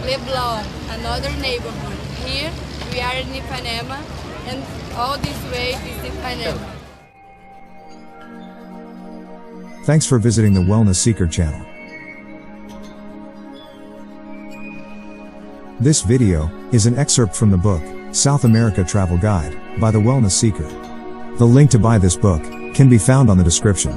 Leblon, another neighborhood. Here we are in Ipanema, and all this way is Ipanema. Thanks for visiting the Wellness Seeker channel. This video is an excerpt from the book, South America Travel Guide, by the Wellness Seeker. The link to buy this book can be found on the description.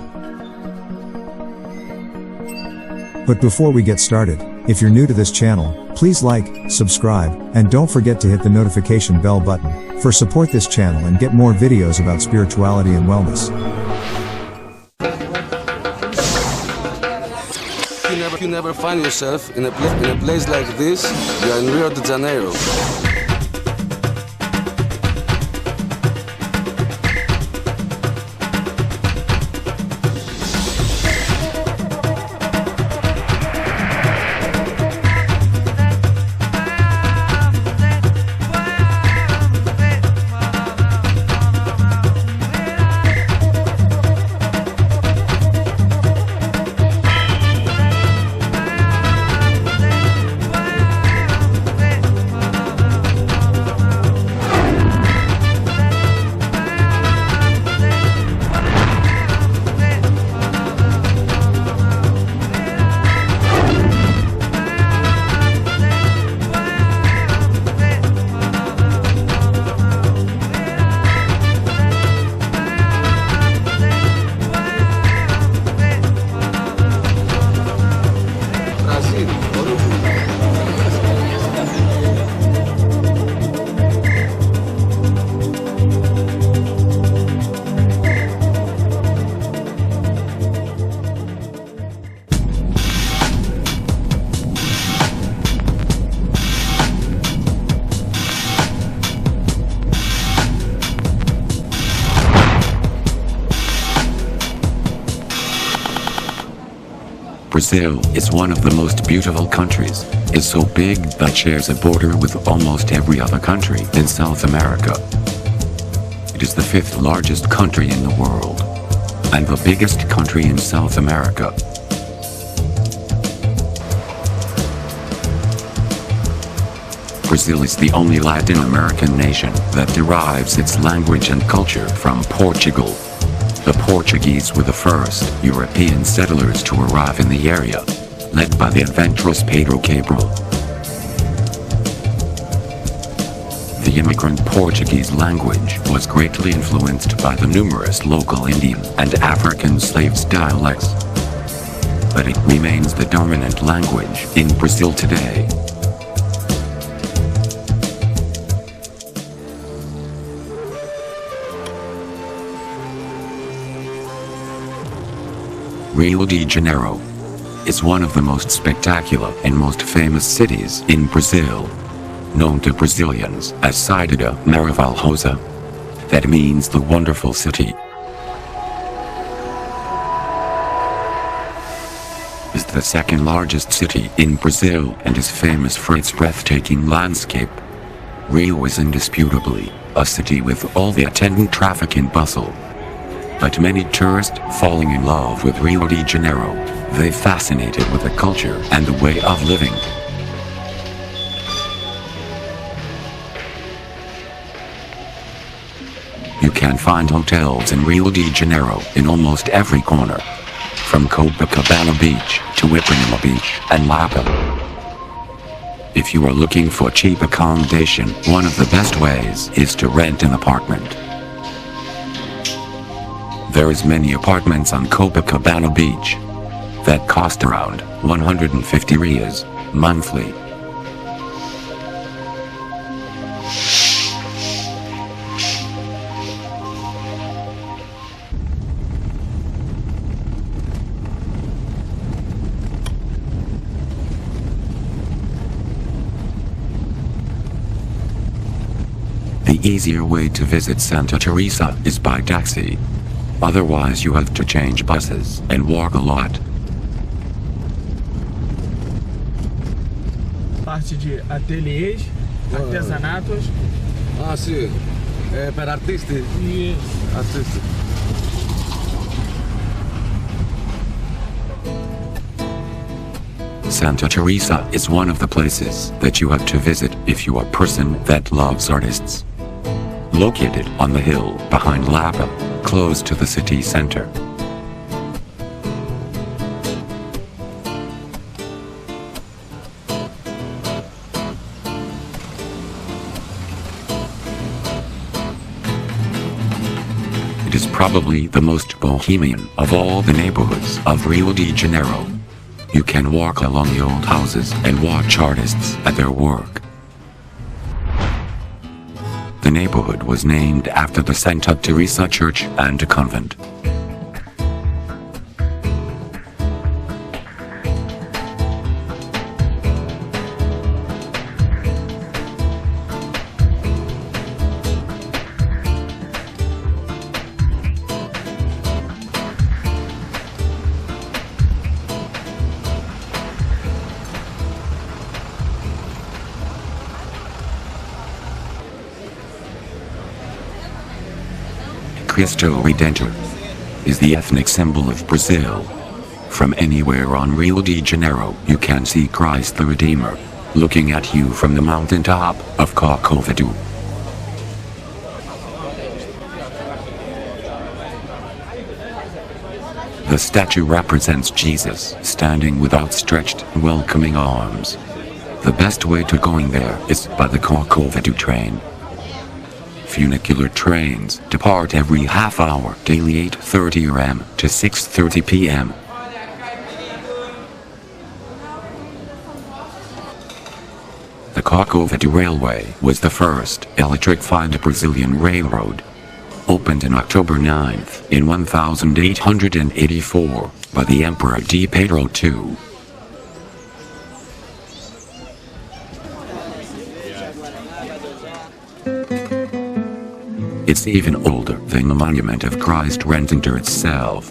But before we get started, if you're new to this channel, please like, subscribe, and don't forget to hit the notification bell button for support this channel and get more videos about spirituality and wellness. You never find yourself in a place like this. You are in Rio de Janeiro. Brazil is one of the most beautiful countries. It's so big that it shares a border with almost every other country in South America. It is the 5th largest country in the world, and the biggest country in South America. Brazil is the only Latin American nation that derives its language and culture from Portugal. The Portuguese were the first European settlers to arrive in the area, led by the adventurous Pedro Cabral. The immigrant Portuguese language was greatly influenced by the numerous local Indian and African slaves' dialects, but it remains the dominant language in Brazil today. Rio de Janeiro is one of the most spectacular and most famous cities in Brazil, known to Brazilians as Cidade Maravilhosa, that means the wonderful city. It is the 2nd largest city in Brazil and is famous for its breathtaking landscape. Rio is indisputably a city with all the attendant traffic and bustle. But many tourists falling in love with Rio de Janeiro, they fascinated with the culture and the way of living. You can find hotels in Rio de Janeiro in almost every corner, from Copacabana Beach to Ipanema Beach and Lapa. If you are looking for cheap accommodation, one of the best ways is to rent an apartment. There is many apartments on Copacabana Beach that cost around 150 reais monthly. The easier way to visit Santa Teresa is by taxi. Otherwise you have to change buses and walk a lot. Parte de ateliês, artesanatos. Ah, sim. É para artisti. Yes. Artisti. Santa Teresa is one of the places that you have to visit if you are a person that loves artists. Located on the hill behind Lapa, close to the city center. It is probably the most bohemian of all the neighborhoods of Rio de Janeiro. You can walk along the old houses and watch artists at their work. The neighborhood was named after the Santa Teresa Church and Convent. Cristo Redentor is the ethnic symbol of Brazil. From anywhere on Rio de Janeiro, you can see Christ the Redeemer, looking at you from the mountaintop of Corcovado. The statue represents Jesus standing with outstretched, welcoming arms. The best way to going there is by the Corcovado train. Funicular trains depart every half hour daily 8:30 am to 6:30 p.m. The Corcovado Railway was the first electrified Brazilian railroad. Opened in October 9th in 1884 by the Emperor D. Pedro II. It's even older than the monument of Christ Redentor itself.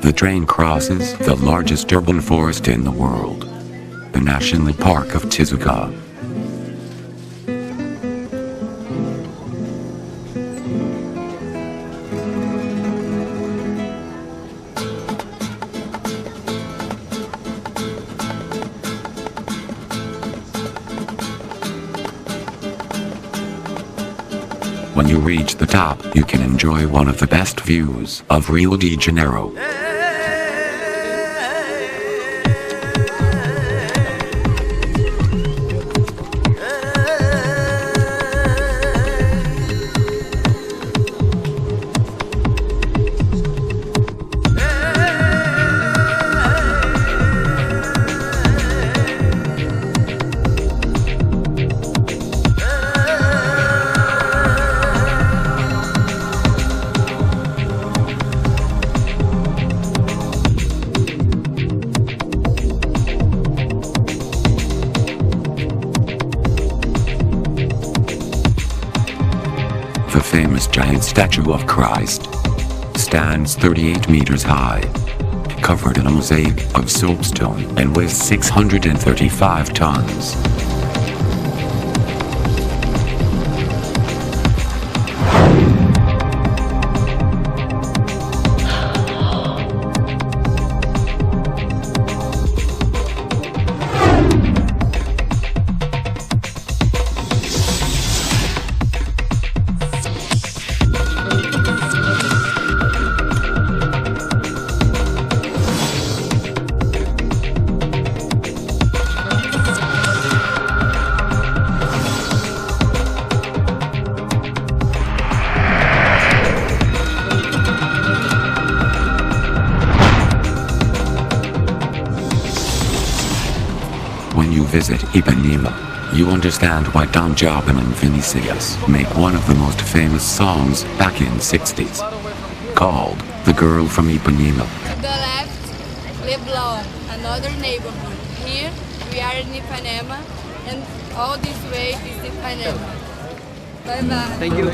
The train crosses the largest urban forest in the world, the National Park of Tijuca. When you reach the top, you can enjoy one of the best views of Rio de Janeiro. The famous giant statue of Christ stands 38 meters high, covered in a mosaic of soapstone and weighs 635 tons. When you visit Ipanema, you understand why Don Jobim and Vinicius make one of the most famous songs back in 60s, called The Girl from Ipanema. To the left, Leblon, another neighborhood. Here, we are in Ipanema, and all this way is Ipanema. Bye-bye. Thank you.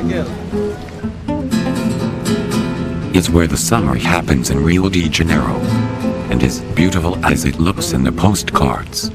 It's where the summer happens in Rio de Janeiro, and is beautiful as it looks in the postcards.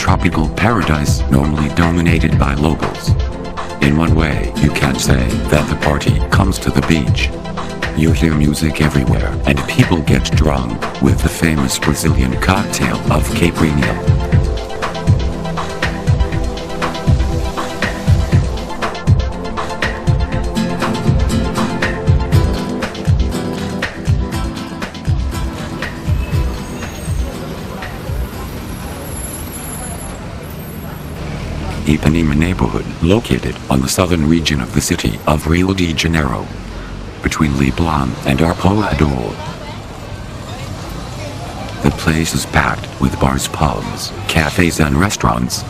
tropical paradise normally dominated by locals. In one way, you can say that the party comes to the beach. You hear music everywhere, and people get drunk with the famous Brazilian cocktail of caipirinha. Ipanema neighborhood, located on the southern region of the city of Rio de Janeiro, between Leblon and Arpoador. The place is packed with bars, pubs, cafes and restaurants.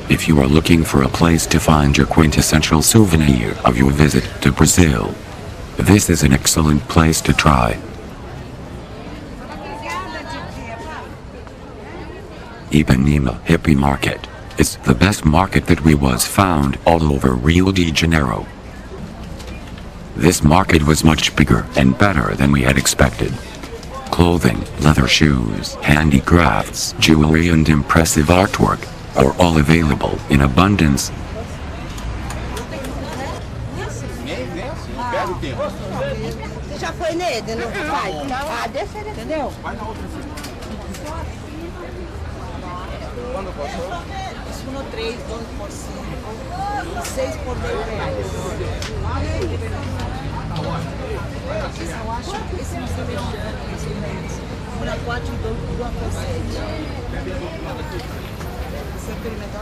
If you are looking for a place to find your quintessential souvenir of your visit to Brazil, this is an excellent place to try. Ipanema Hippie Market is the best market that we was found all over Rio de Janeiro. This market was much bigger and better than we had expected. Clothing, leather shoes, handicrafts, jewelry and impressive artwork are all available in abundance. Você já foi nele, não vai? Ah, deixa ele, entendeu? Isso no 3, 12 por 5, 6 por 10 reais. Eu acho que esse não se deixa. Uma 4 e 2 por 7. Você experimentou?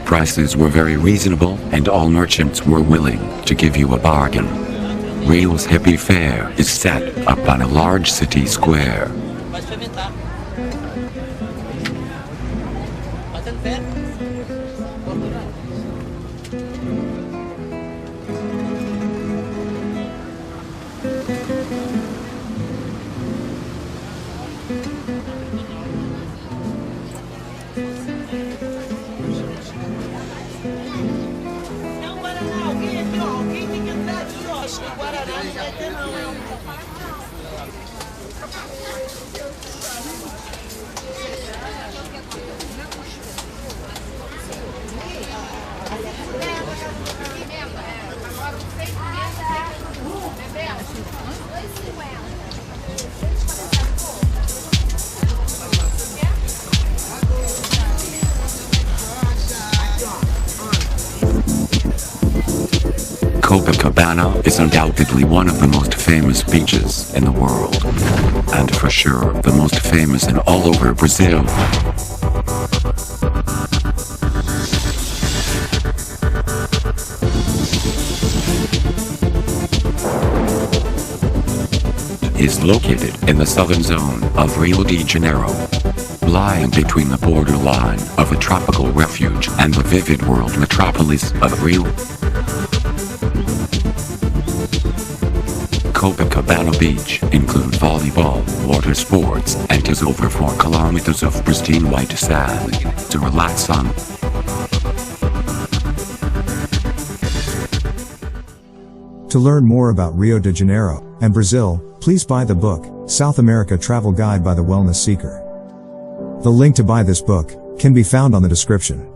Prices were very reasonable and all merchants were willing to give you a bargain. Rio's Hippie Fair is set up on a large city square. Copacabana is undoubtedly one of the most famous beaches in the world, and for sure the most famous in all over Brazil. Is located in the southern zone of Rio de Janeiro, lying between the borderline of a tropical refuge and the vivid world metropolis of Rio. Copacabana Beach includes volleyball, water sports, and is over 4 kilometers of pristine white sand to relax on. To learn more about Rio de Janeiro and Brazil, please buy the book, South America Travel Guide by the Wellness Seeker. The link to buy this book can be found on the description.